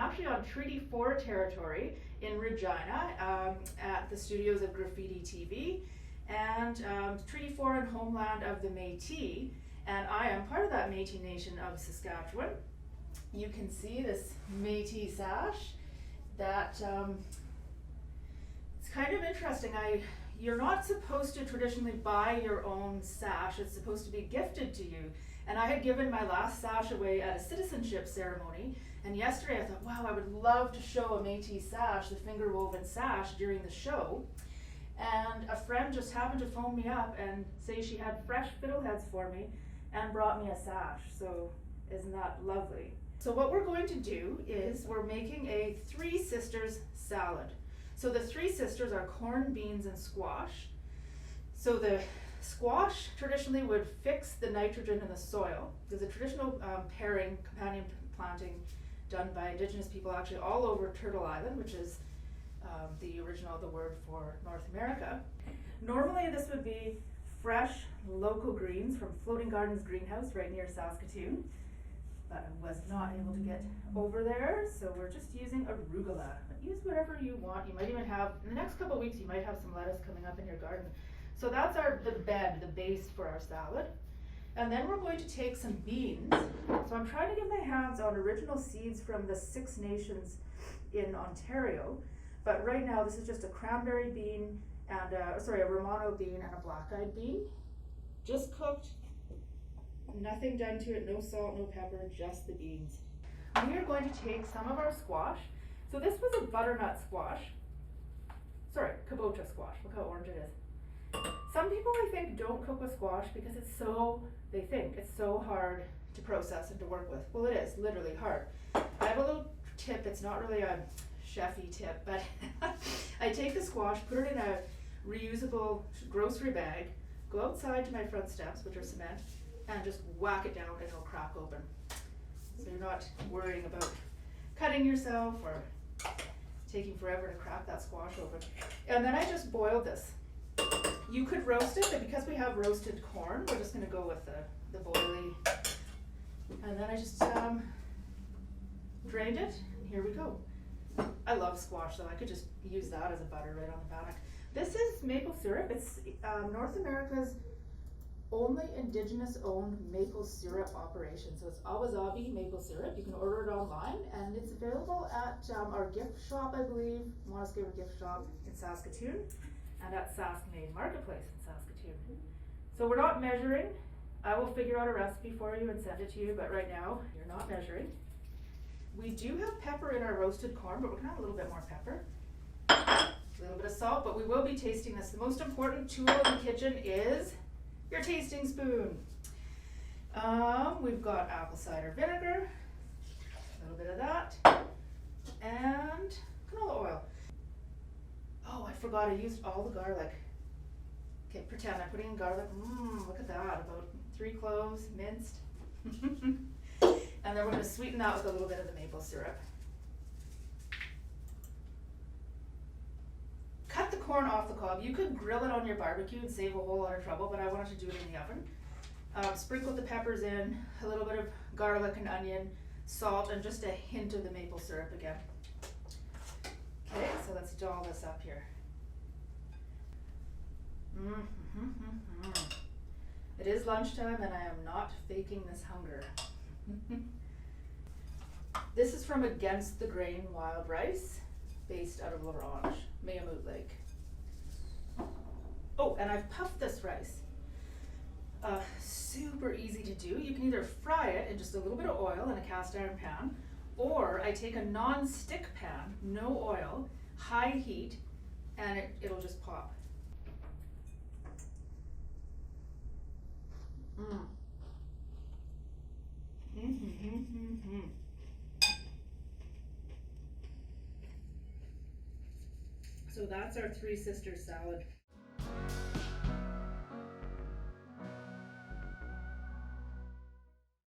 actually on Treaty 4 territory in Regina at the studios of Graffiti TV and Treaty 4 and homeland of the Métis, and I am part of that Métis Nation of Saskatchewan. You can see this Métis sash that it's kind of interesting. You're not supposed to traditionally buy your own sash, it's supposed to be gifted to you. And I had given my last sash away at a citizenship ceremony, and yesterday I thought, wow, I would love to show a Métis sash, the finger woven sash, during the show. And a friend just happened to phone me up and say she had fresh fiddleheads for me and brought me a sash. So isn't that lovely? So what we're going to do is we're making a Three Sisters salad. So the Three Sisters are corn, beans, and squash. So the squash traditionally would fix the nitrogen in the soil. There's a traditional pairing, companion planting done by Indigenous people actually all over Turtle Island, which is the word for North America. Normally this would be fresh local greens from Floating Gardens Greenhouse right near Saskatoon, but I was not able to get over there, so we're just using arugula. Use whatever you want. You might even have, in the next couple of weeks, you might have some lettuce coming up in your garden. So that's the base for our salad. And then we're going to take some beans. So I'm trying to get my hands on original seeds from the Six Nations in Ontario. But right now this is just a cranberry bean and a Romano bean and a black-eyed bean. Just cooked, nothing done to it, no salt, no pepper, just the beans. We are going to take some of our squash. So this was a butternut squash. Sorry, kabocha squash. Look how orange it is. Some people, I think, don't cook with squash because they think it's so hard to process and to work with. Well, it is literally hard. I have a little tip. It's not really a chefy tip, but I take the squash, put it in a reusable grocery bag, go outside to my front steps, which are cement, and just whack it down and it'll crack open. So you're not worrying about cutting yourself or taking forever to crack that squash open. And then I just boiled this. You could roast it, but because we have roasted corn, we're just going to go with the boilie. And then I just drained it, and here we go. I love squash, so I could just use that as a butter right on the back. This is maple syrup. It's North America's only Indigenous-owned maple syrup operation. So it's Awasabi maple syrup. You can order it online, and it's available at our gift shop, I believe, Monastery Gift Shop in Saskatoon, and at Sask Main Marketplace in Saskatoon. So we're not measuring. I will figure out a recipe for you and send it to you, but right now you're not measuring. We do have pepper in our roasted corn, but we're gonna have a little bit more pepper. A little bit of salt, but we will be tasting this. The most important tool in the kitchen is your tasting spoon. We've got apple cider vinegar, a little bit of that, and canola oil. Oh, I forgot I used all the garlic. Okay, pretend I'm putting in garlic. Look at that, about 3 cloves minced. And then we're going to sweeten that with a little bit of the maple syrup. Cut the corn off the cob. You could grill it on your barbecue and save a whole lot of trouble, but I wanted to do it in the oven. Sprinkle the peppers in, a little bit of garlic and onion, salt, and just a hint of the maple syrup again. Okay, so let's doll this up here. It is lunchtime and I am not faking this hunger. This is from Against the Grain Wild Rice, based out of La Ronge, Mayamoot Lake. Oh, and I've puffed this rice. Super easy to do. You can either fry it in just a little bit of oil in a cast iron pan, or I take a non-stick pan, no oil, high heat, and it'll just pop. So that's our Three Sisters salad.